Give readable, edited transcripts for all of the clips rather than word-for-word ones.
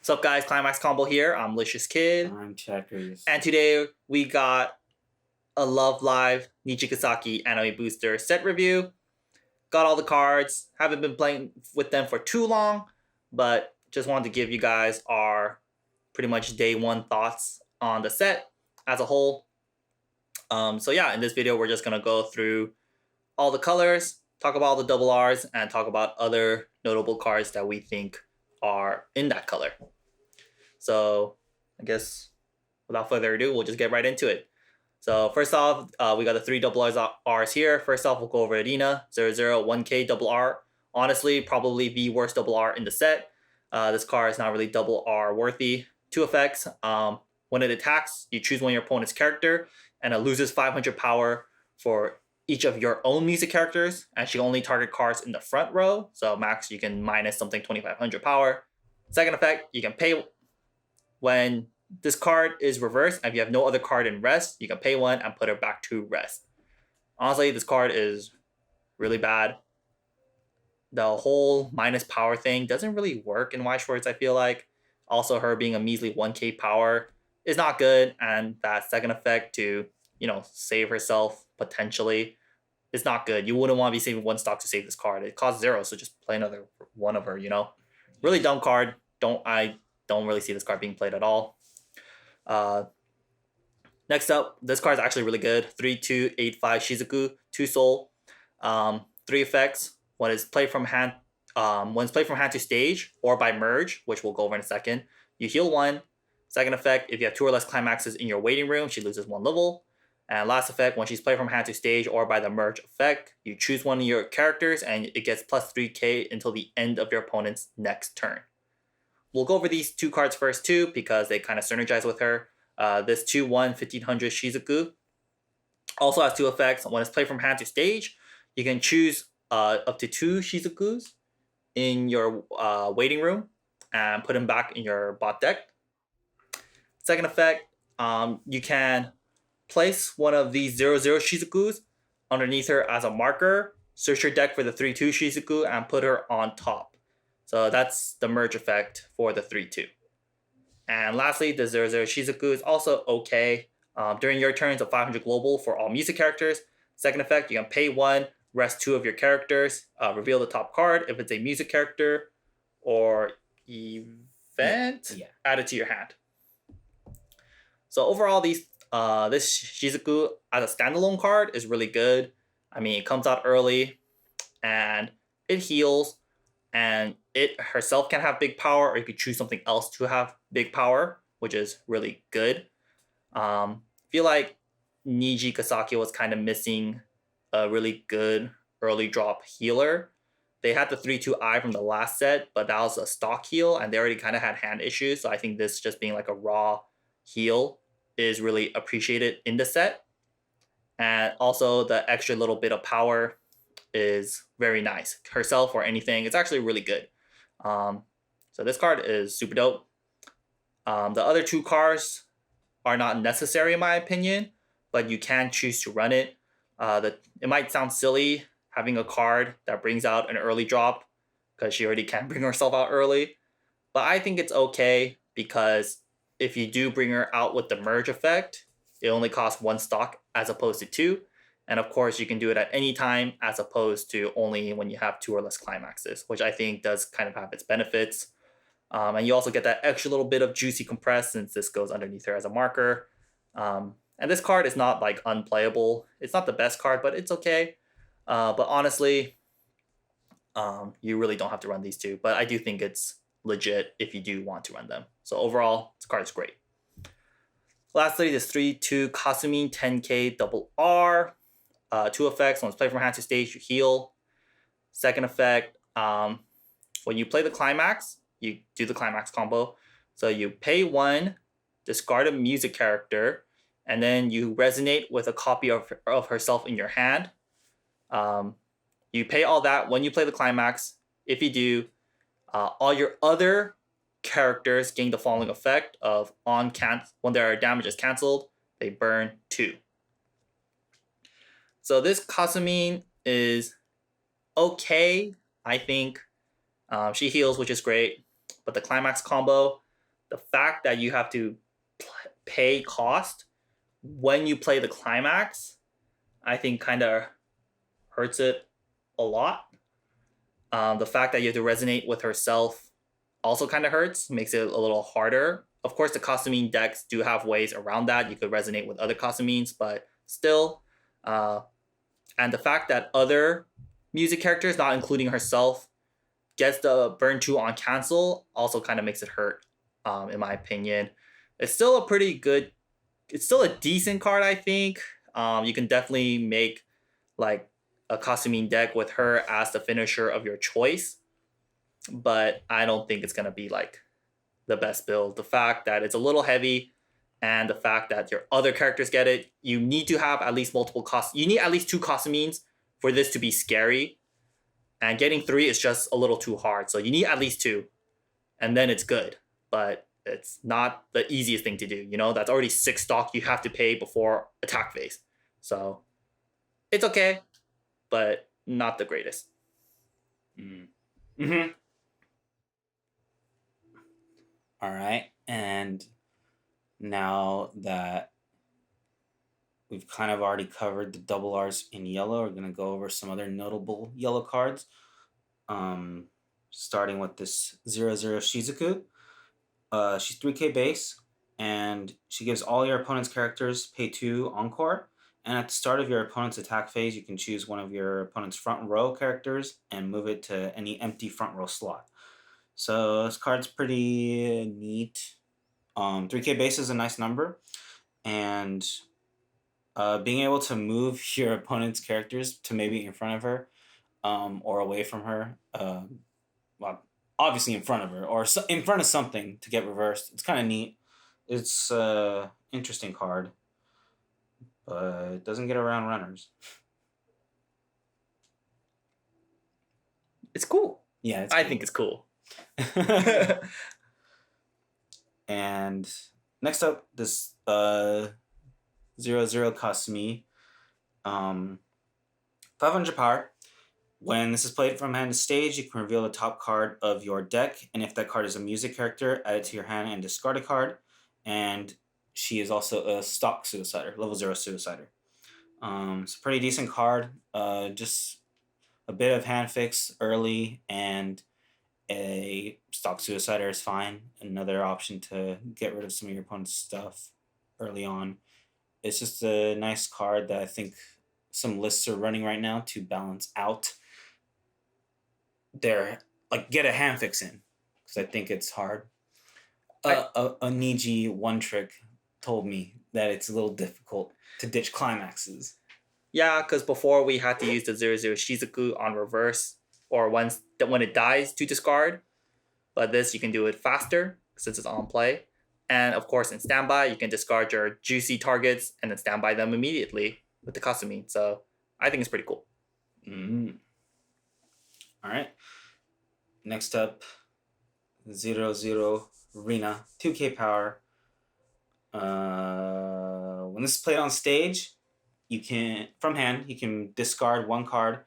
What's up, guys? ClimaxCombo here. I'm Licious Kid. I'm Checkers. And today we got a Love Live Nijigasaki anime booster set review. Got all the cards. Haven't been playing with them for too long, but just wanted to give you guys our pretty much day one thoughts on the set as a whole. So yeah, in this video we're just gonna go through all the colors, talk about all the double R's, and talk about other notable cards that we think are in that color. So I guess without further ado, we'll just get right into it. So first off, we got the three double R's here. First off, we'll go over Arena 001K double R. Honestly, probably the worst double R in the set. This card is not really double R worthy. Two effects. When it attacks, you choose one of your opponent's character, and it loses 500 power for each of your own music characters, and she only target cards in the front row. So max, you can minus something 2500 power. Second effect, you can pay when this card is reversed, and if you have no other card in rest, you can pay one and put it back to rest. Honestly, this card is really bad. The whole minus power thing doesn't really work in Weiß Schwarz, I feel like. Also, her being a measly 1k power is not good, and that second effect to, save herself potentially is not good. You wouldn't want to be saving one stock to save this card. It costs 0, so just play another one of her, Really dumb card. I don't really see this card being played at all. Next up, this card is actually really good. 3/2/8/5 Shizuku, 2 soul. 3 effects. When it's played from hand to stage or by merge, which we'll go over in a second, you heal 1. Second effect, if you have 2 or less climaxes in your waiting room, she loses 1 level. And last effect, when she's played from hand to stage or by the merge effect, you choose one of your characters and it gets plus 3k until the end of your opponent's next turn. We'll go over these 2 cards first too, because they kind of synergize with her. This 2/1 1500 Shizuku also has 2 effects. When it's played from hand to stage, you can choose up to 2 Shizukus in your waiting room and put them back in your bot deck. Second effect, you can place one of these 0/0 Shizukus underneath her as a marker, search your deck for the 3/2 Shizuku, and put her on top. So that's the merge effect for the 3/2. And lastly, the 0/0 Shizuku is also okay. During your turns of 500 global for all music characters. Second effect, you can pay 1, rest 2 of your characters, reveal the top card if it's a music character or event, add it to your hand. So overall, this Shizuku as a standalone card is really good. I mean, it comes out early and it heals, and it herself can have big power, or you could choose something else to have big power, which is really good. I feel like Nijigasaki was kind of missing a really good early drop healer. They had the 3/2 from the last set, but that was a stock heal, and they already kind of had hand issues. So I think this just being like a raw heal is really appreciated in the set. And also the extra little bit of power is very nice. Herself or anything, it's actually really good. So this card is super dope. The other 2 cards are not necessary in my opinion, but you can choose to run it. It might sound silly having a card that brings out an early drop because she already can bring herself out early, but I think it's okay because if you do bring her out with the merge effect, it only costs 1 stock as opposed to 2. And of course, you can do it at any time as opposed to only when you have 2 or less climaxes, which I think does kind of have its benefits. And you also get that extra little bit of juicy compress since this goes underneath her as a marker. And this card is not like unplayable. It's not the best card, but it's okay. But honestly, you really don't have to run these 2. But I do think it's legit if you do want to run them. So overall, this card is great. Lastly, this 3/2 Kasumi 10k double R. 2 effects. When it's played from hand to stage, you heal. Second effect, when you play the climax, you do the climax combo. So you pay 1, discard a music character, and then you resonate with a copy of herself in your hand. You pay all that when you play the climax. If you do, all your other characters gain the following effect of when their damage is cancelled, they burn 2. So this Kasumi is okay, I think. She heals, which is great. But the climax combo, the fact that you have to pay cost when you play the climax, I think kind of hurts it a lot. The fact that you have to resonate with herself also kind of hurts, makes it a little harder. Of course, the costuming decks do have ways around that. You could resonate with other costumings, but still, and the fact that other music characters, not including herself, gets the burn 2 on cancel also kind of makes it hurt, in my opinion. It's still a pretty good, it's still a decent card, I think. You can definitely make like a costuming deck with her as the finisher of your choice, but I don't think it's going to be like the best build. The fact that it's a little heavy and the fact that your other characters get it, you need to have at least multiple costs. You need at least 2 costumines for this to be scary. And getting 3 is just a little too hard. So you need at least 2. And then it's good. But it's not the easiest thing to do. You know, that's already 6 stock you have to pay before attack phase. So it's okay, but not the greatest. Mm-hmm. All right. And now that we've kind of already covered the double R's in yellow, we're going to go over some other notable yellow cards. Starting with this 0-0 Shizuku. She's 3k base, and she gives all your opponent's characters pay 2 encore. And at the start of your opponent's attack phase, you can choose one of your opponent's front row characters and move it to any empty front row slot. So this card's pretty neat. 3k base is a nice number, and being able to move your opponent's characters to maybe in front of her, or away from her, well, obviously in front of her, or in front of something to get reversed. It's kind of neat. It's an interesting card, but it doesn't get around runners. It's cool. Yeah, I think it's cool. And next up, this 0-0 Kasumi. 500 power. When this is played from hand to stage, you can reveal the top card of your deck, and if that card is a music character, add it to your hand and discard a card. And she is also a stock suicider, level 0 suicider. It's a pretty decent card. Just a bit of hand fix early, and a stock suicider is fine. Another option to get rid of some of your opponent's stuff early on. It's just a nice card that I think some lists are running right now to balance out their, like, get a hand fix in, because I think it's hard. A Niji one trick told me that it's a little difficult to ditch climaxes. Yeah, because before we had to use the 0-0 Shizuku on reverse, or when it dies to discard. But this, you can do it faster since it's on play. And of course, in standby, you can discard your juicy targets and then standby them immediately with the Kasumi. So I think it's pretty cool. All right. Next up, 0-0 Rina, 2k power. When this is played on stage, you can, from hand, you can discard 1 card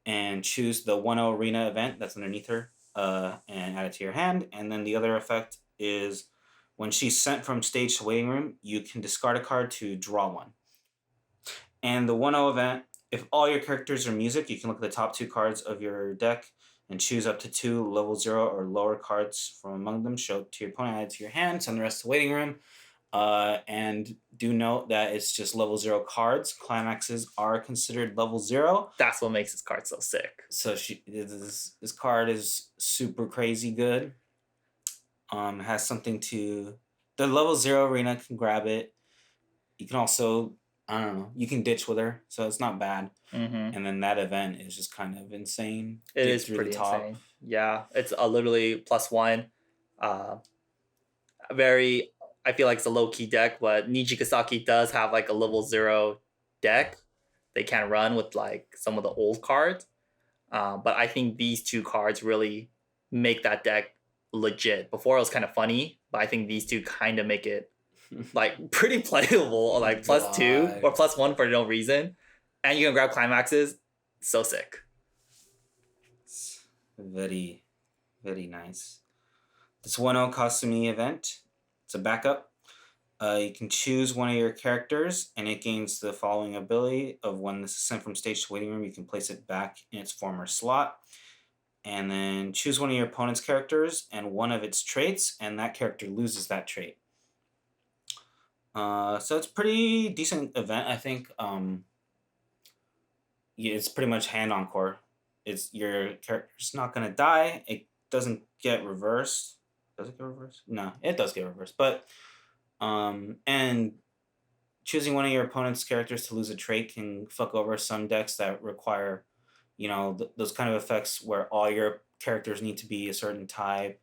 and choose the 1-0 Rina event that's underneath her, and add it to your hand. And then the other effect is when she's sent from stage to waiting room, you can discard a card to draw 1. And the 1-0 event, if all your characters are music, you can look at the top 2 cards of your deck and choose up to 2 level 0 or lower cards from among them, show to your opponent, add it to your hand, send the rest to waiting room. And do note that it's just level 0 cards. Climaxes are considered level 0. That's what makes this card so sick. So this card is super crazy good. Has something to... The level 0 Arena can grab it. You can also, I don't know, you can ditch with her, so it's not bad. Mm-hmm. And then that event is just kind of insane. It is pretty insane. Yeah, it's a literally +1. I feel like it's a low-key deck, but Nijigasaki does have like a level 0 deck they can run with like some of the old cards. But I think these 2 cards really make that deck legit. Before it was kind of funny, but I think these 2 kind of make it like pretty playable, or like +2 or +1 for no reason. And you can grab climaxes. So sick. It's very, very nice. This 1-0 Kasumi event. It's a backup. You can choose one of your characters, and it gains the following ability of when this is sent from stage to waiting room, you can place it back in its former slot. And then choose one of your opponent's characters and one of its traits, and that character loses that trait. So it's a pretty decent event, I think. Yeah, it's pretty much hand encore. It's your character's not gonna die. It doesn't get reversed. Does it get reversed? No, it does get reversed. But and choosing one of your opponent's characters to lose a trait can fuck over some decks that require, those kind of effects where all your characters need to be a certain type,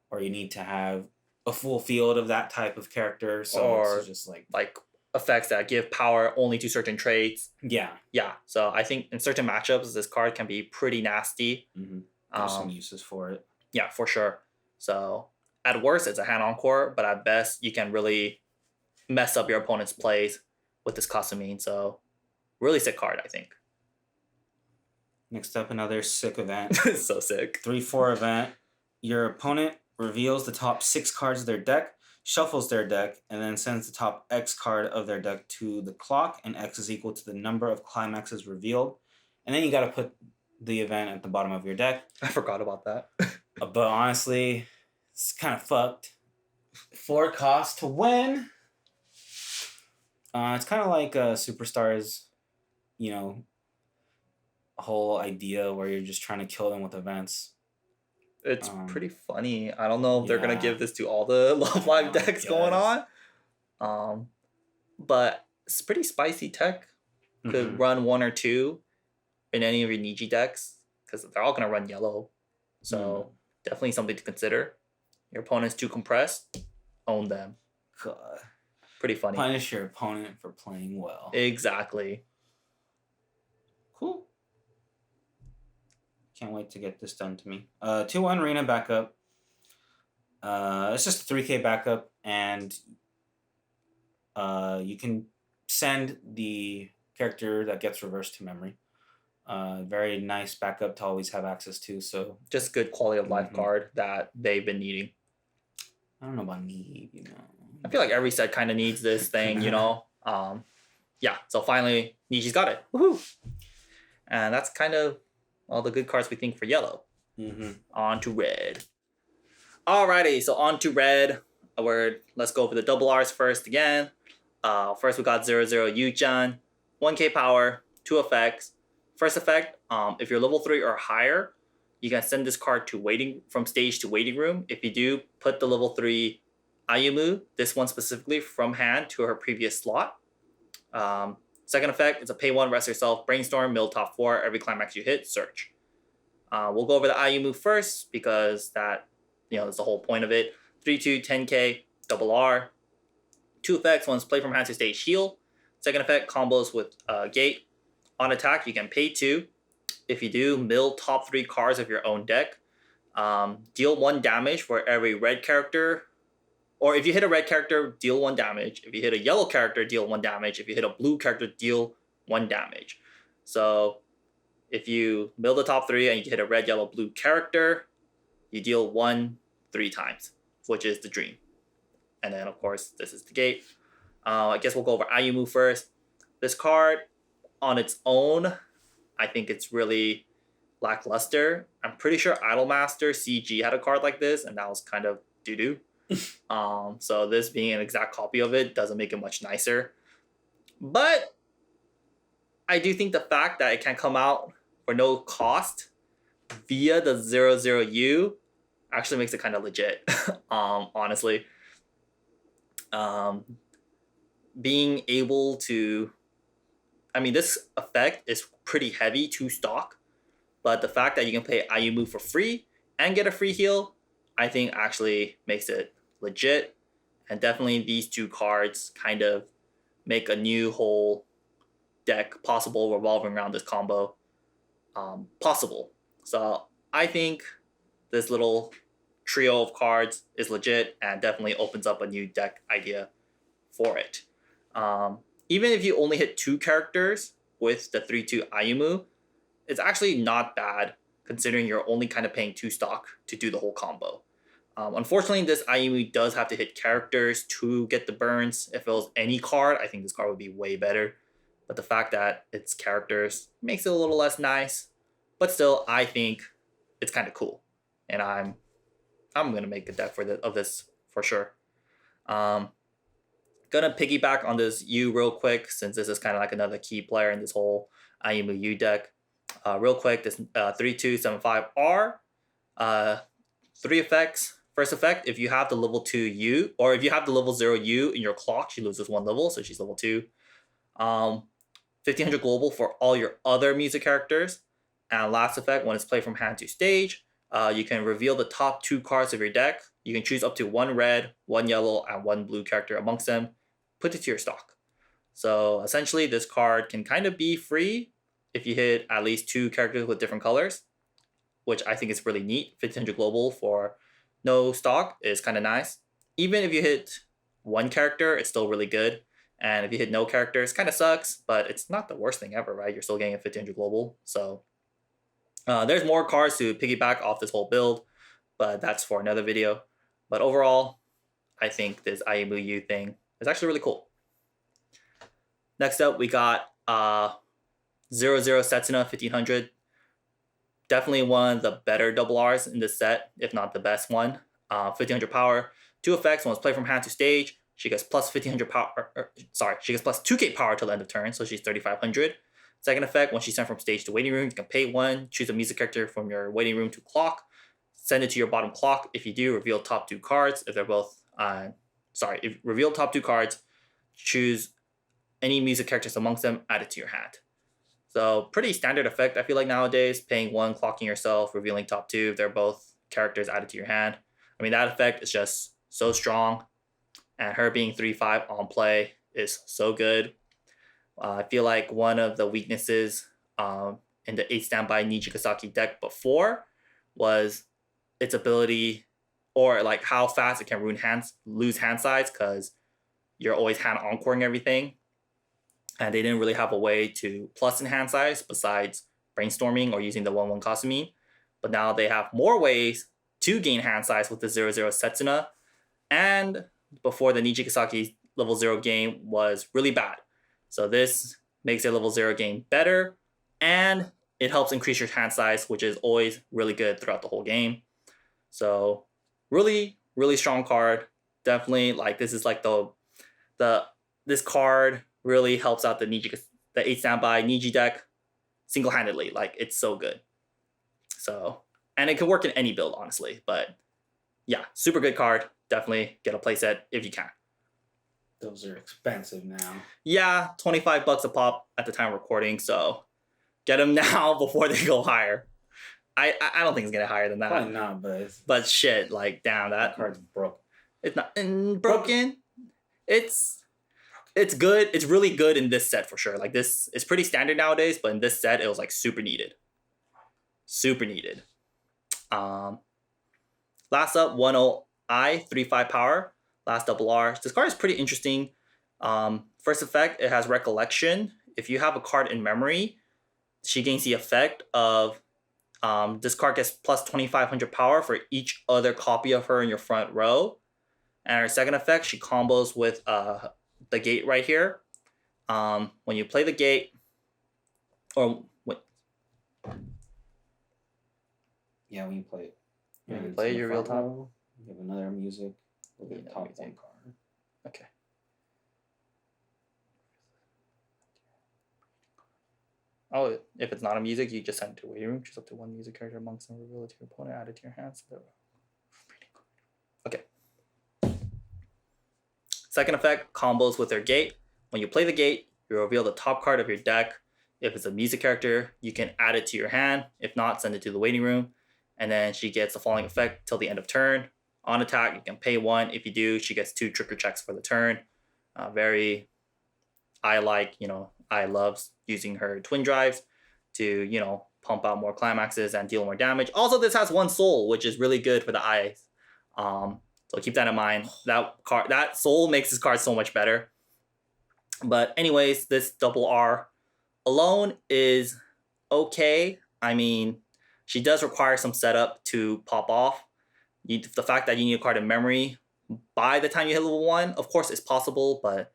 or you need to have a full field of that type of character. So Or it's just like effects that give power only to certain traits. yeah. Yeah, so I think in certain matchups, this card can be pretty nasty. There's some uses for it. Yeah, for sure. So at worst, it's a hand encore, but at best, you can really mess up your opponent's plays with this Kasumi. So really sick card, I think. Next up, another sick event. So sick. 3/4 event. Your opponent reveals the top 6 cards of their deck, shuffles their deck, and then sends the top X card of their deck to the clock, and X is equal to the number of climaxes revealed. And then you got to put the event at the bottom of your deck. I forgot about that. But honestly, it's kind of fucked. 4 cost to win. It's kind of like Superstars, whole idea where you're just trying to kill them with events. It's pretty funny. I don't know if they're gonna give this to all the Love Live decks going on. But it's pretty spicy tech. Could run 1 or 2 in any of your Niji decks, because they're all gonna run yellow. So definitely something to consider. Your opponent's too compressed, own them. God. Pretty funny. Punish your opponent for playing well. Exactly. Cool. Can't wait to get this done to me. 2-1 Arena backup. It's just a 3K backup, and you can send the character that gets reversed to memory. Very nice backup to always have access to. So just good quality of life card that they've been needing. I don't know about need, I feel like every set kind of needs this thing, Yeah, so finally Niji's got it. Woohoo! And that's kind of all the good cards we think for yellow. On to red. Alrighty, so on to red. Let's go over the double R's first again. First we got 0-0 Yu-chan. 1k power, 2 effects. First effect, if you're level 3 or higher, you can send this card from stage to waiting room. If you do, put the level 3 Ayumu, this one specifically, from hand to her previous slot. Second effect, it's a pay 1, rest yourself, brainstorm, mill top 4, every climax you hit, search. We'll go over the Ayumu first, because that, that's the whole point of it. 3/2, 10k, double R. 2 effects, one's play from hand to stage, heal. Second effect, combos with gate. On attack, you can pay 2. If you do, mill top 3 cards of your own deck. Deal 1 damage for every red character. Or if you hit a red character, deal 1 damage. If you hit a yellow character, deal 1 damage. If you hit a blue character, deal 1 damage. So if you mill the top 3 and you hit a red, yellow, blue character, you deal 1 3 times, which is the dream. And then, of course, this is the gate. I guess we'll go over Ayumu first. This card, on its own, I think it's really lackluster. I'm pretty sure Idolmaster CG had a card like this, and that was kind of doo-doo. So this being an exact copy of it doesn't make it much nicer. But I do think the fact that it can come out for no cost via the 0-0U actually makes it kind of legit, honestly. Being able to... this effect is pretty heavy to stock, but the fact that you can play Ayumu for free and get a free heal, I think actually makes it legit. And definitely these 2 cards kind of make a new whole deck possible revolving around this combo possible. So I think this little trio of cards is legit and definitely opens up a new deck idea for it. Even if you only hit 2 characters with the 3/2 Ayumu, it's actually not bad considering you're only kind of paying 2 stock to do the whole combo. Unfortunately, this IMU does have to hit characters to get the burns. If it was any card, I think this card would be way better. But the fact that it's characters makes it a little less nice. But still, I think it's kind of cool, and I'm gonna make a deck of this for sure. Gonna piggyback on this U real quick since this is kind of like another key player in this whole IMU U deck. Real quick, this 3275R, 3 effects. First effect, if you have the level 2 U, or if you have the level 0 U in your clock, she loses 1 level, so she's level 2. 1500 global for all your other music characters. And last effect, when it's played from hand to stage, you can reveal the top 2 cards of your deck. You can choose up to 1 red, 1 yellow, and 1 blue character amongst them. Put it to your stock. So essentially, this card can kind of be free if you hit at least 2 characters with different colors, which I think is really neat. 1500 global for no stock is kind of nice. Even if you hit 1 character, it's still really good. And if you hit no characters, kind of sucks, but it's not the worst thing ever, right? You're still getting a 1500 global. So there's more cards to piggyback off this whole build, but that's for another video. But overall, I think this IMU thing is actually really cool. Next up, we got 00 Setsuna 1500. Definitely one of the better double Rs in this set, if not the best one. 1500 power, 2 effects. When it's played from hand to stage, she gets plus 1500 power. She gets plus 2k power till the end of turn, so she's 3500. Second effect, when she's sent from stage to waiting room, you can pay 1, choose a music character from your waiting room to clock, send it to your bottom clock. If you do, reveal top 2 cards. If they're both, if reveal top 2 cards, choose any music characters amongst them, add it to your hand. So pretty standard effect, I feel like nowadays, paying 1, clocking yourself, revealing top 2, if they're both characters added to your hand. I mean, that effect is just so strong, and her being 3/5 on play is so good. I feel like one of the weaknesses in the 8 standby Nijigasaki deck before was its ability, or like how fast it can lose hand size, because you're always hand encoring everything. And they didn't really have a way to plus in hand size besides brainstorming or using the 1/1 Kasumi. But now they have more ways to gain hand size with the 00 Setsuna. And before, the Nijigasaki level 0 game was really bad. So this makes a level 0 game better, and it helps increase your hand size, which is always really good throughout the whole game. So really, really strong card. Definitely, like, this is like this card really helps out the 8 standby Niji deck single-handedly. Like, it's so good. So, and it can work in any build, honestly. But yeah, super good card. Definitely get a playset if you can. Those are expensive now. Yeah, $25 a pop at the time of recording, so get them now before they go higher. I don't think it's gonna higher than that. Probably not, but shit, like, damn, that card's broken. It's not broken. It's good. It's really good in this set for sure. Like, this is pretty standard nowadays, but in this set, it was like super needed. Super needed. Last up, 10I 3/5 power. Last double R. This card is pretty interesting. First effect, it has Recollection. If you have a card in memory, she gains the effect of this card gets plus 2500 power for each other copy of her in your front row. And her second effect, she combos with the gate right here. When you play the gate, or wait. Yeah, when you play it. When you play your real time. You have another music. We'll get top 1 card. Okay. Oh, if it's not a music, you just send it to waiting room. Choose up to 1 music character amongst them, reveal it to your opponent, add it to your hands. Okay. Second effect, combos with their gate. When you play the gate, you reveal the top card of your deck. If it's a music character, you can add it to your hand. If not, send it to the waiting room. And then she gets the following effect till the end of turn. On attack, you can pay 1. If you do, she gets 2 trigger checks for the turn. I love using her twin drives to, pump out more climaxes and deal more damage. Also, this has 1 soul, which is really good for the eyes. So keep that in mind. That soul makes this card so much better. But anyways, this double R alone is okay. I mean, she does require some setup to pop off. The fact that you need a card in memory by the time you hit level 1, of course, it's possible, but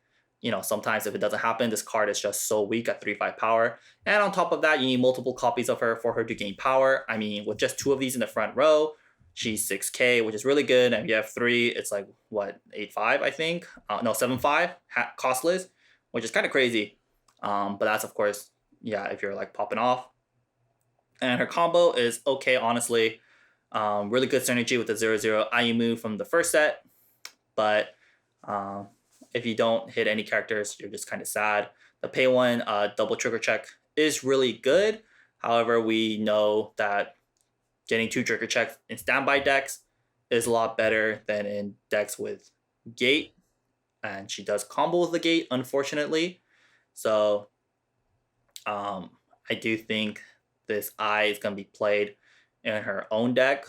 sometimes if it doesn't happen, this card is just so weak at 3/5 power. And on top of that, you need multiple copies of her for her to gain power. I mean, with just 2 of these in the front row, she's 6k, which is really good. And if you have 3, it's like, what, 8/5, I think? No, 7/5 costless, which is kind of crazy. But that's, of course, yeah, if you're like popping off. And her combo is okay, honestly. Really good synergy with the 0/0 Ayumu from the first set. But if you don't hit any characters, you're just kind of sad. The pay 1 double trigger check is really good. However, we know that getting 2 trigger checks in standby decks is a lot better than in decks with gate. And she does combo with the gate, unfortunately. So I do think this eye is going to be played in her own deck.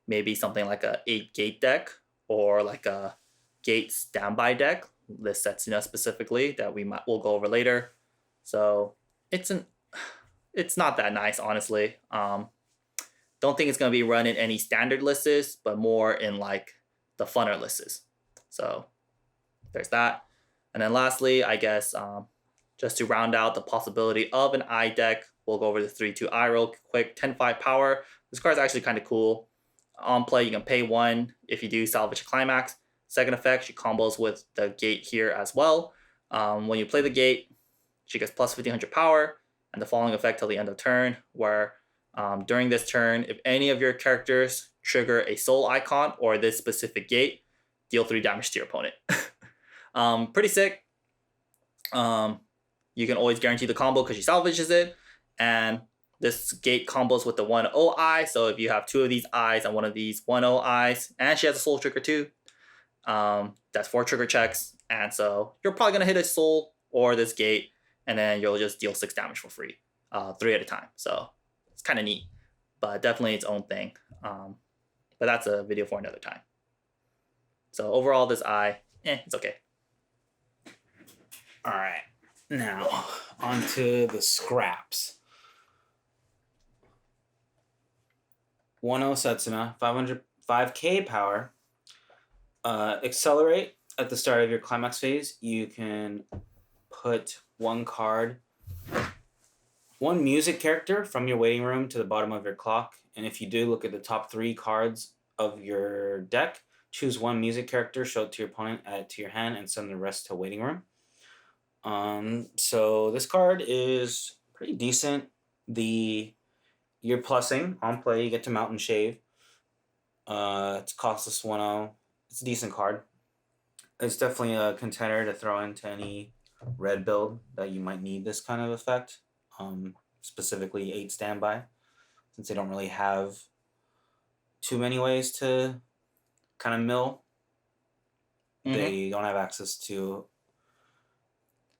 Maybe something like a 8 gate deck or like a gate standby deck. This Setsuna specifically that we'll go over later. So it's not that nice, honestly. Don't think it's gonna be run in any standard lists, but more in like the funner lists. So there's that. And then lastly, I guess just to round out the possibility of an eye deck, we'll go over the 3/2 eye real quick. 10/5 power. This card's actually kind of cool. On play, you can pay 1 if you do salvage a climax. Second effect, she combos with the gate here as well. When you play the gate, she gets plus 1500 power, and the following effect till the end of turn, where during this turn, if any of your characters trigger a soul icon or this specific gate, deal 3 damage to your opponent. Pretty sick. You can always guarantee the combo because she salvages it, and this gate combos with the 1/0 eye. So if you have 2 of these eyes and 1 of these 1/0 eyes, and she has a soul trigger too, that's 4 trigger checks, and so you're probably gonna hit a soul or this gate, and then you'll just deal 6 damage for free, 3 at a time. So it's kind of neat, but definitely its own thing. But that's a video for another time. So overall, this eye, it's okay. All right, now onto the scraps. 1/0 Setsuna, 5k power. Accelerate at the start of your climax phase. You can put 1 card, 1 music character from your waiting room to the bottom of your clock. And if you do, look at the top 3 cards of your deck. Choose 1 music character, show it to your opponent, add it to your hand, and send the rest to waiting room. So this card is pretty decent. You're plussing on play. You get to mount and shave. It's costless 1/0. It's a decent card. It's definitely a contender to throw into any red build that you might need this kind of effect. Specifically 8 standby, since they don't really have too many ways to kind of mill. Mm-hmm. They don't have access to.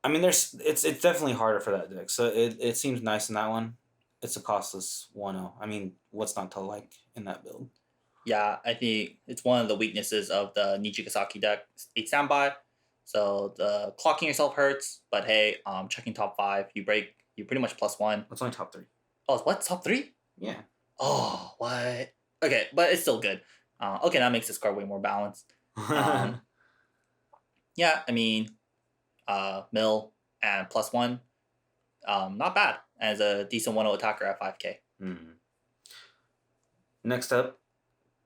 I mean, it's definitely harder for that deck. So it seems nice in that one. It's a costless 1/0. I mean, what's not to like in that build? Yeah, I think it's one of the weaknesses of the Nijigasaki deck, 8 standby. So the clocking yourself hurts, but hey, checking top 5, you pretty much +1. It's only top 3. Oh, what? Top 3? Yeah. Oh, what? Okay, but it's still good. Okay, that makes this card way more balanced. Yeah, I mean, mill and +1, not bad as a decent 1/0 attacker at 5k. Mm-hmm. Next up,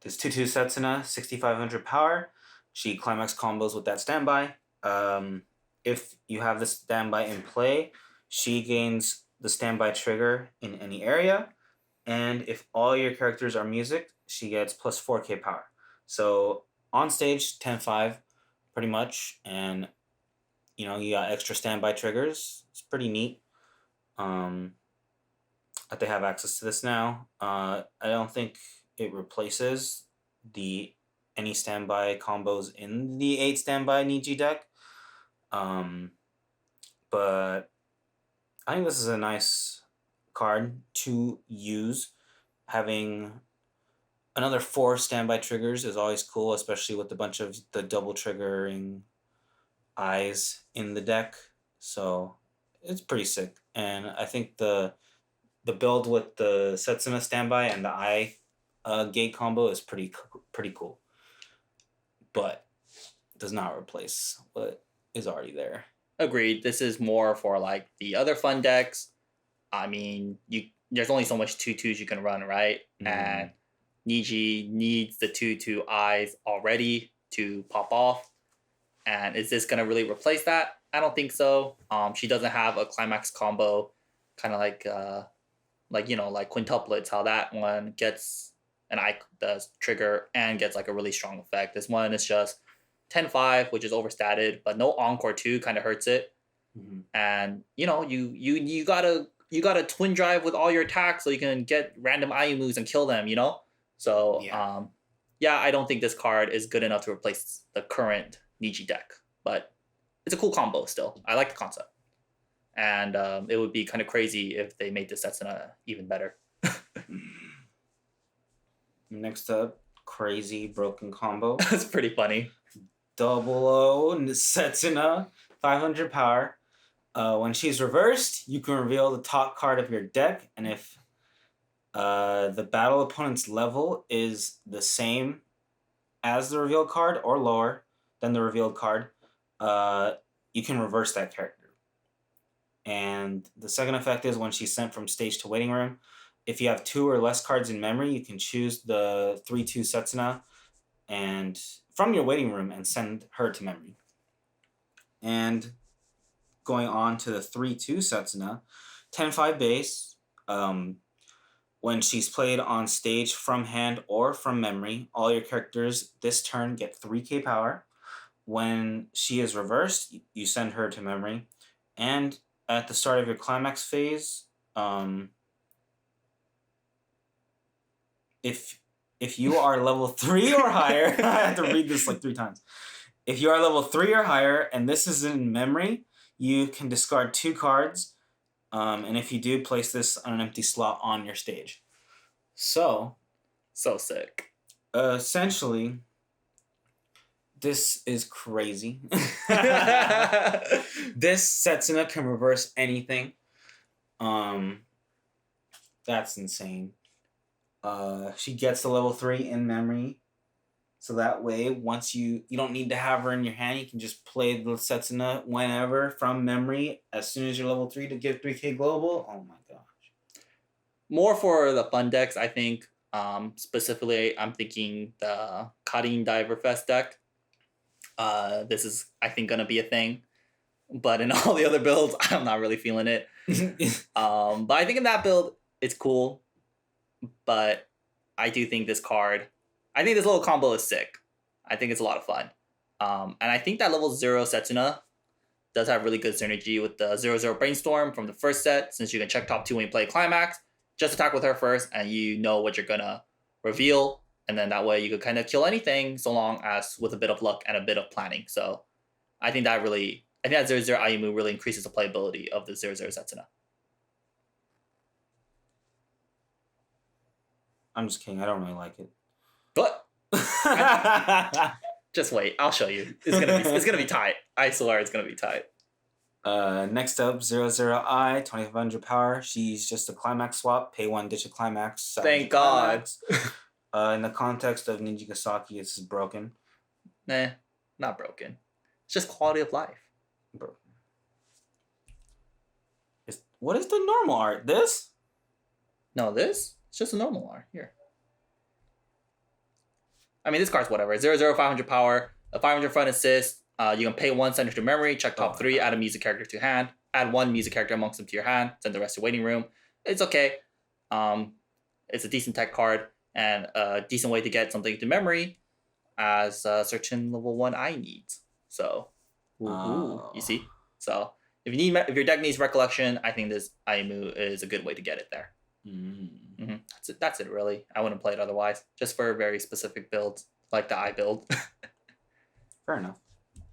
this 2/2 Setsuna, 6500 power. She climax combos with that standby. If you have the standby in play, she gains the standby trigger in any area. And if all your characters are music, she gets plus 4k power. So on stage, 10/5, pretty much. And, you got extra standby triggers. It's pretty neat that they have access to this now. I don't think it replaces any standby combos in the 8 standby Niji deck. But I think this is a nice card to use. Having another 4 standby triggers is always cool, especially with a bunch of the double triggering eyes in the deck. So it's pretty sick. And I think the build with the Setsuna standby and the eye gate combo is pretty cool, but does not replace what is already there. Agreed. This is more for like the other fun decks. I mean, there's only so much 2/2s you can run, right? And Niji needs the 2/2 eyes already to pop off. And is this gonna really replace that? I don't think so. She doesn't have a climax combo, kind of like like quintuplets. How that one gets an eye does trigger and gets like a really strong effect. This one is just 10-5, which is overstated, but no encore 2 kind of hurts it. And you gotta twin drive with all your attacks so you can get random IU moves and kill them. So yeah, I don't think this card is good enough to replace the current Niji deck, but it's a cool combo still. I like the concept, and it would be kind of crazy if they made this Setsuna even better. Next up, crazy broken combo. That's pretty funny. 00 Setsuna, 500 power. When she's reversed, you can reveal the top card of your deck, and if the battle opponent's level is the same as the revealed card or lower than the revealed card, you can reverse that character. And the second effect is when she's sent from stage to waiting room, if you have 2 or less cards in memory, you can choose the 3/2 Setsuna and from your waiting room and send her to memory. And going on to the 3/2 Setsuna, 10-5 base. When she's played on stage from hand or from memory, all your characters this turn get 3k power. When she is reversed, you send her to memory. And at the start of your climax phase, if you are level 3 or higher, I have to read this like 3 times. If you are level 3 or higher, and this is in memory, you can discard 2 cards. And if you do, place this on an empty slot on your stage. So sick. Essentially, this is crazy. This Setsuna can reverse anything. That's insane. She gets to level 3 in memory. So that way, once you don't need to have her in your hand, you can just play the Setsuna whenever from memory as soon as you're level 3 to give 3k global. Oh my gosh. More for the fun decks, I think. Specifically, I'm thinking the Karin Diverfest deck. This is, I think, going to be a thing. But in all the other builds, I'm not really feeling it. But I think in that build, it's cool. But I do think this card, I think this little combo is sick. I think it's a lot of fun. And I think that level 0 Setsuna does have really good synergy with the 0/0 Brainstorm from the first set, since you can check top 2 when you play Climax. Just attack with her first, and you know what you're going to reveal. And then that way you could kind of kill anything, so long as with a bit of luck and a bit of planning. So I think that 0/0 Ayumu really increases the playability of the 0/0 Setsuna. I'm just kidding. I don't really like it. What? Just wait. I'll show you. It's gonna be tight. I swear it's gonna be tight. Next up, 00I, 2500 power. She's just a climax swap. Pay 1, ditch a climax. Thank God. In the context of Nijigasaki, it's broken. Nah, not broken. It's just quality of life. Broken. What is the normal art? This? No, this? It's just a normal art. Here. I mean, this card's whatever. 0/0, 500 power, a 500 front assist. You can pay 1, send it to memory, check top 3, add a music character to hand, add 1 music character amongst them to your hand, send the rest to waiting room. It's okay. It's a decent tech card and a decent way to get something to memory as certain level 1 I needs. So, you see? So, if your deck needs recollection, I think this Ayumu is a good way to get it there. Mm-hmm. That's it, really. I wouldn't play it otherwise, just for very specific builds, like the I build. Fair enough.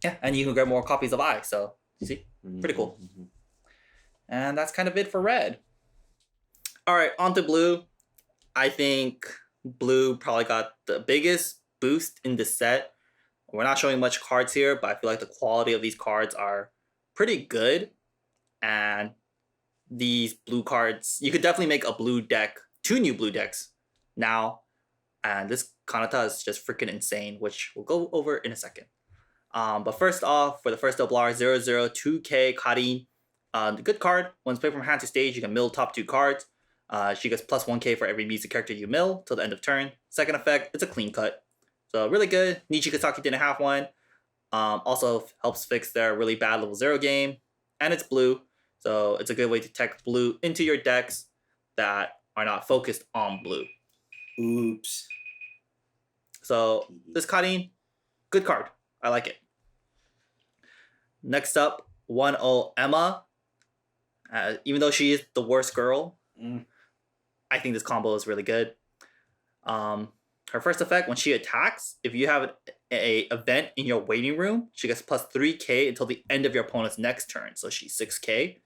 Yeah, and you can get more copies of I, so you see? Pretty cool. Mm-hmm. And that's kind of it for red. All right, on to blue. I think blue probably got the biggest boost in the set. We're not showing much cards here, but I feel like the quality of these cards are pretty good. And these blue cards, you could definitely make a blue deck, 2 new blue decks now And this Kanata is just freaking insane, which we'll go over in a second. But first off, for the first double R, 2K Karin. The good card, once played from hand to stage, you can mill top 2 cards. She gets plus 1k for every music character you mill till the end of turn. Second effect, it's a clean cut. So really good. Nijigasaki didn't have one. Also helps fix their really bad level 0 game. And it's blue, so it's a good way to tech blue into your decks that are not focused on blue. Oops. So this Karin, good card. I like it. Next up, 1-0 Emma. Even though she is the worst girl, I think this combo is really good. Her first effect, when she attacks, if you have a event in your waiting room, she gets plus 3k until the end of your opponent's next turn, so she's 6k.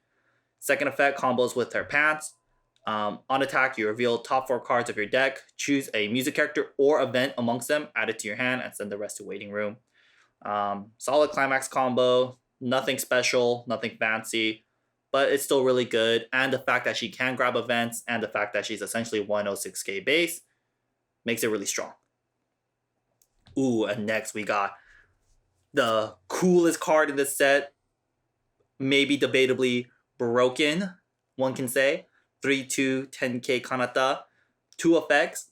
Second effect combos with her pants. On attack, you reveal top 4 cards of your deck, choose a music character or event amongst them, add it to your hand, and send the rest to waiting room. Solid climax combo, nothing special, nothing fancy, but it's still really good. And the fact that she can grab events and the fact that she's essentially 106k base makes it really strong. Ooh, and next we got the coolest card in this set, maybe debatably broken, one can say. 3-2 10k Kanata, 2 effects.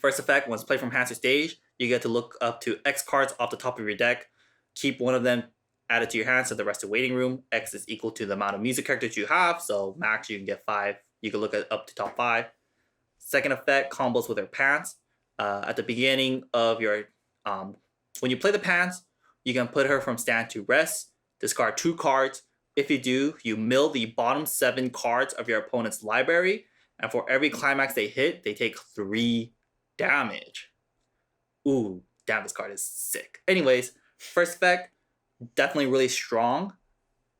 First effect, once played from hand to stage, you get to look up to X cards off the top of your deck. Keep one of them added to your hand, so the rest to waiting room. X is equal to the amount of music characters you have, so max you can get 5. You can look at up to top 5. Second effect, combos with her pants. At the beginning of your, when you play the pants, you can put her from stand to rest, discard 2 cards. If you do, you mill the bottom 7 cards of your opponent's library, and for every climax they hit, they take 3 damage. Ooh, damn, this card is sick. Anyways, first effect, definitely really strong,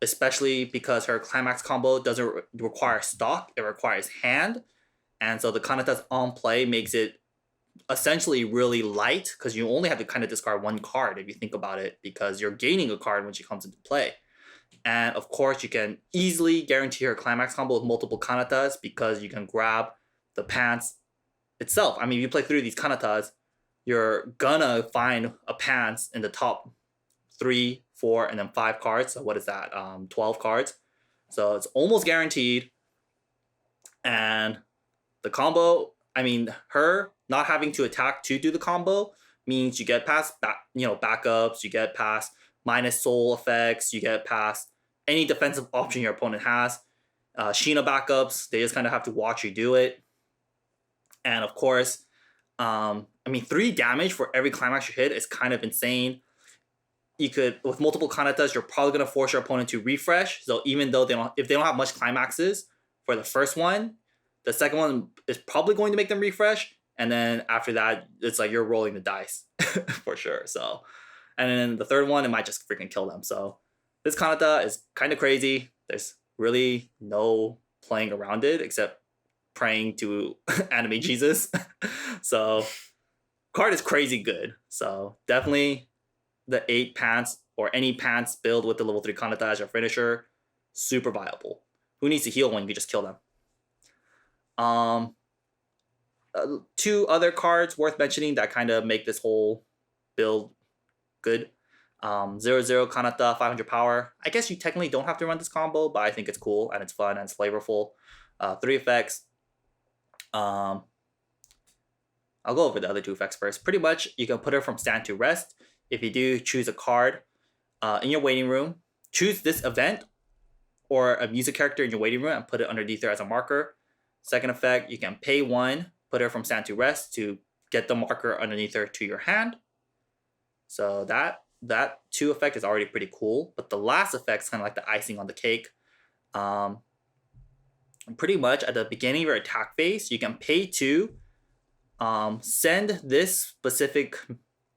especially because her climax combo doesn't require stock, it requires hand. And so the Kanata's on play makes it essentially really light because you only have to kind of discard 1 card if you think about it, because you're gaining a card when she comes into play. And of course, you can easily guarantee her climax combo with multiple Kanatas because you can grab the pants itself. I mean, if you play through these Kanatas, you're gonna find a pants in the top 3, 4, and then 5 cards. So what is that? 12 cards. So it's almost guaranteed. And the combo, I mean, her not having to attack to do the combo means you get past backups, you get past minus soul effects, you get past any defensive option your opponent has. Sheena backups, they just kind of have to watch you do it. And of course, 3 damage for every climax you hit is kind of insane. You could, with multiple Kanatas, you're probably going to force your opponent to refresh. So even though if they don't have much climaxes for the first one, the second one is probably going to make them refresh. And then after that, it's like you're rolling the dice for sure. So, and then the third one, it might just freaking kill them. So this Kanata is kind of crazy. There's really no playing around it except praying to anime Jesus. So card is crazy good. So definitely the 8 pants or any pants build with the level 3 Kanata as your finisher, super viable. Who needs to heal when you can just kill them? 2 other cards worth mentioning that kind of make this whole build good. 0-0 Kanata, 500 power. I guess you technically don't have to run this combo, but I think it's cool and it's fun and it's flavorful. 3 effects. I'll go over the other 2 effects first. Pretty much, you can put her from stand to rest. If you do, choose a card in your waiting room. Choose this event or a music character in your waiting room and put it underneath her as a marker. Second effect, you can pay 1, put her from stand to rest to get the marker underneath her to your hand. So that 2 effect is already pretty cool. But the last effect is kind of like the icing on the cake. Pretty much at the beginning of your attack phase, you can pay 2, send this specific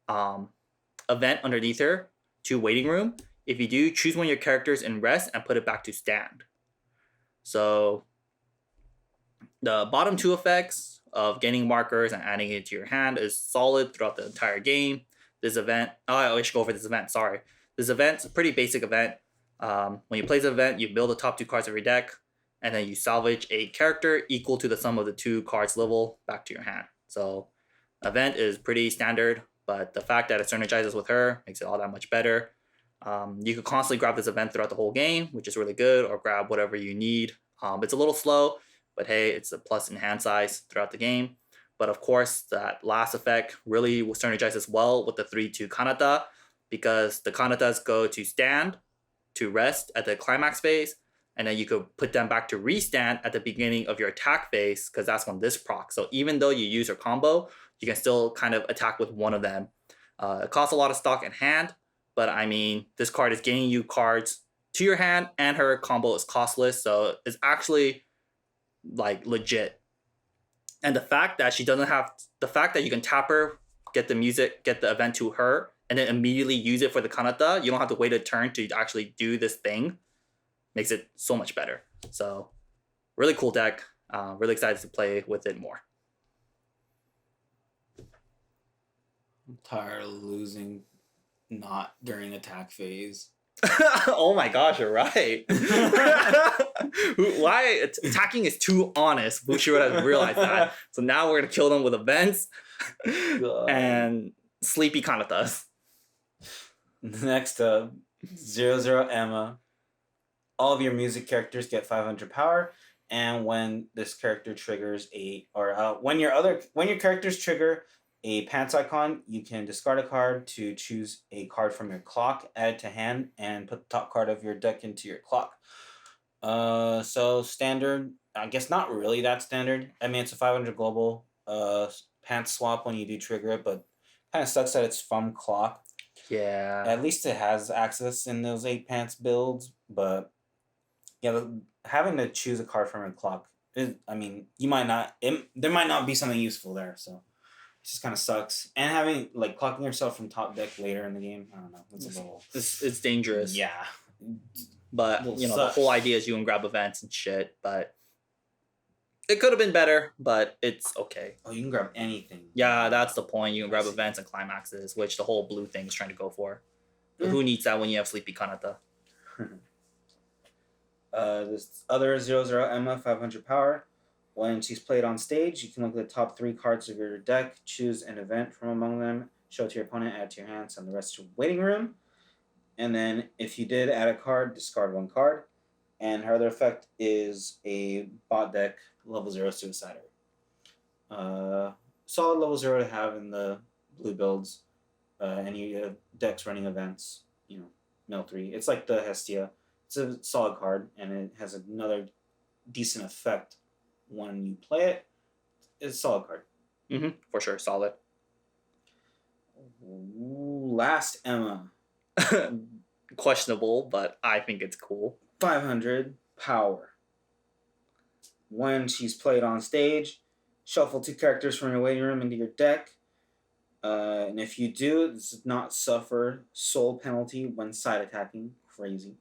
event underneath her to waiting room. If you do, choose one of your characters in rest and put it back to stand. So the bottom 2 effects of gaining markers and adding it to your hand is solid throughout the entire game. This event, I should go over this event, sorry. This event's a pretty basic event. When you play this event, you build the top 2 cards of your deck, and then you salvage a character equal to the sum of the 2 cards level back to your hand. So Event is pretty standard, but the fact that it synergizes with her makes it all that much better. You can constantly grab this event throughout the whole game, which is really good, or grab whatever you need. It's a little slow, but hey, it's a plus in hand size throughout the game. But of course, that last effect really will synergize as well with the 3-2 Kanata, because the Kanatas go to stand, to rest at the climax phase, and then you could put them back to restand at the beginning of your attack phase, because that's when this proc. So even though you use your combo, you can still kind of attack with one of them. It costs a lot of stock in hand, but I mean, this card is getting you cards to your hand, and her combo is costless, so it's actually like legit. And the fact that you can tap her, get the music, get the event to her, and then immediately use it for the Kanata, you don't have to wait a turn to actually do this thing, makes it so much better. So, really cool deck. Really excited to play with it more. I'm tired of losing not during attack phase. Oh my gosh, you're right. Why attacking is too honest. Bushiroad has realized that. So now we're gonna kill them with events and sleepy Kanatas. Next up, 0-0 Emma. All of your music characters get 500 power, and when this character triggers when your characters trigger a pants icon, you can discard a card to choose a card from your clock, add it to hand, and put the top card of your deck into your clock. So standard, I guess not really that standard. I mean, it's a 500 global pants swap when you do trigger it, but kind of sucks that it's from clock. Yeah. At least it has access in those 8 pants builds, but yeah, having to choose a card from your clock there might not be something useful there, so it just kind of sucks. And having clocking yourself from top deck later in the game, I don't know, It's dangerous. Yeah. But the whole idea is you can grab events and shit, but it could have been better, but it's okay. Oh, you can grab anything. Yeah, that's the point. You can grab events and climaxes, which the whole blue thing is trying to go for. Who needs that when you have Sleepy Kanata? This other 0-0 Emma, 500 power. When she's played on stage, you can look at the top 3 cards of your deck, choose an event from among them, show it to your opponent, add it to your hand, send the rest to waiting room. And then if you did add a card, discard 1 card. And her other effect is a bot deck level 0 Suicider. Solid level 0 to have in the blue builds. Any decks running events, mill 3. It's like the Hestia. It's a solid card, and it has another decent effect when you play it. It's a solid card. Mm-hmm, for sure, solid. Ooh, last Emma. Questionable, but I think it's cool. 500 power. When she's played on stage, shuffle 2 characters from your waiting room into your deck. And if you do, this does not suffer soul penalty when side attacking. Crazy.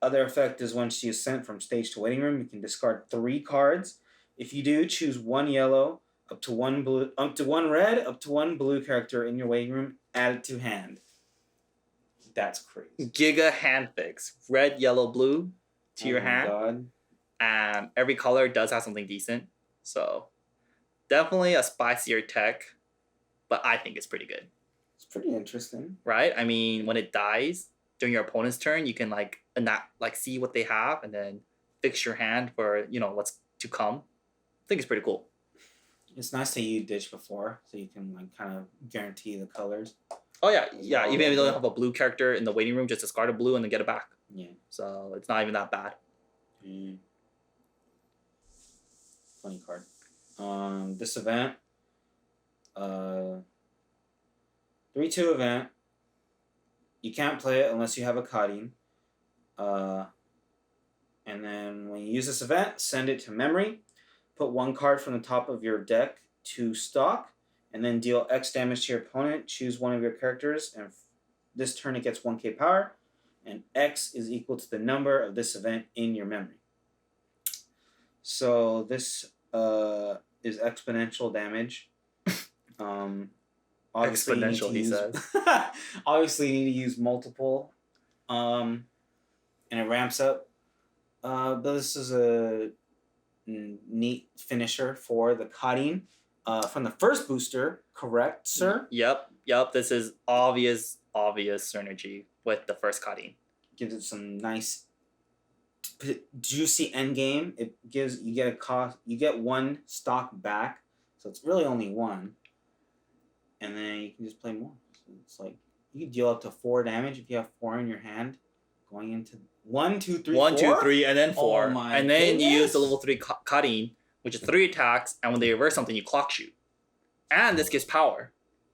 Other effect is when she is sent from stage to waiting room, you can discard 3 cards. If you do, choose 1 yellow, up to 1 blue, up to 1 red, up to 1 blue character in your waiting room, add it to hand. That's crazy. Giga hand fix. Red, yellow, blue to your hand. God. And every color does have something decent. So definitely a spicier tech, but I think it's pretty good. It's pretty interesting. Right? I mean, when it dies during your opponent's turn, you can see what they have and then fix your hand for, what's to come. I think it's pretty cool. It's nice that you ditch before, so you can kind of guarantee the colors. Oh yeah. Even if you don't have a blue character in the waiting room, just discard a blue and then get it back. Yeah. So it's not even that bad. Funny card. This event, 3-2 event. You can't play it unless you have a Kadin. And then when you use this event, send it to memory. Put 1 card from the top of your deck to stock, and then deal X damage to your opponent. Choose one of your characters, and this turn it gets 1k power, and X is equal to the number of this event in your memory. So this is exponential damage. Exponential, he says. Obviously, you need to use multiple, and it ramps up. But this is a neat finisher for the Kadin. From the first booster, correct, sir? Yep. This is obvious synergy with the first cutting. Gives it some nice juicy end game. It gives you get one stock back, so it's really only one, and then you can just play more. So it's like you can deal up to 4 damage if you have 4 in your hand, going into 1, 2, 3, 1, 2, 4? 3, and then 4, Oh my and then you goodness. use the level 3 cutting, which is 3 attacks, and when they reverse something, you clock shoot, and this gives power.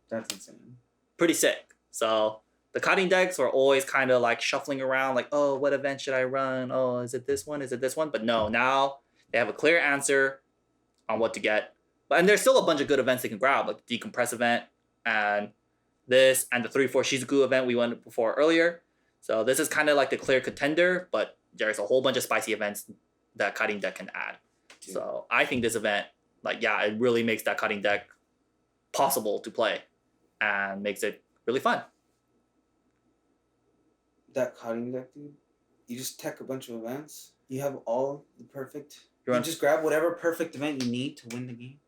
That's insane. Pretty sick. So the cutting decks were always kind of like shuffling around, like, oh, what event should I run? Oh, is it this one? Is it this one? But no, now they have a clear answer on what to get. And there's still a bunch of good events they can grab, like the Decompress event, and this, and the 3-4 Shizuku event we went before earlier. So this is kind of like the clear contender, but there's a whole bunch of spicy events that cutting deck can add. Dude. So I think this event, like, yeah, it really makes that cutting deck possible to play and makes it really fun. That cutting deck, dude. You just tech a bunch of events. You have all the perfect. You just grab whatever perfect event you need to win the game.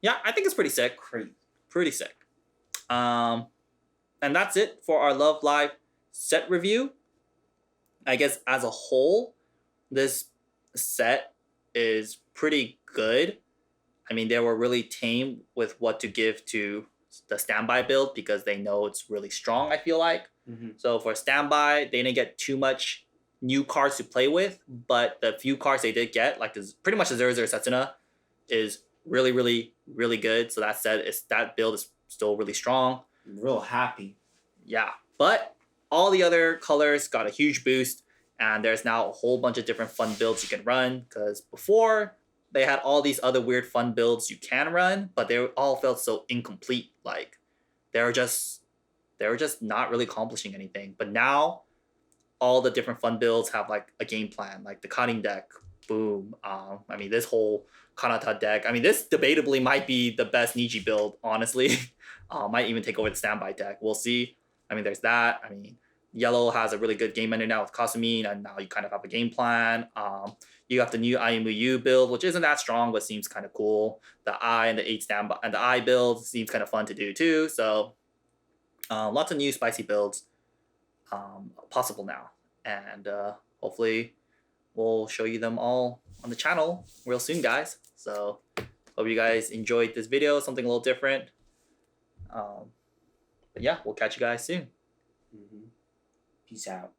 Yeah, I think it's pretty sick. Great. Pretty sick. And that's it for our Love Live set review. I guess as a whole, this set is pretty good. I mean, they were really tame with what to give to the standby build because they know it's really strong, I feel like. Mm-hmm. So for standby, they didn't get too much new cards to play with, but the few cards they did get, like this, pretty much the 0-0 Setsuna, is really, really, really good. So that said, that build is still really strong. I'm real happy. Yeah, but all the other colors got a huge boost, and there's now a whole bunch of different fun builds you can run, because before they had all these other weird fun builds you can run, but they all felt so incomplete. Like they were just not really accomplishing anything. But now all the different fun builds have like a game plan, like the cutting deck, boom. I mean, this whole Kanata deck, I mean, this debatably might be the best Niji build, honestly. Might even take over the standby deck. We'll see. I mean, there's that. I mean, yellow has a really good game ender now with Kasumi, and now you kind of have a game plan. You have the new IMU build, which isn't that strong, but seems kind of cool. The I and the 8 standby and the I build seems kind of fun to do too. So lots of new spicy builds possible now. And hopefully we'll show you them all on the channel real soon, guys. So hope you guys enjoyed this video, something a little different. But yeah, we'll catch you guys soon. Mm-hmm. Peace out.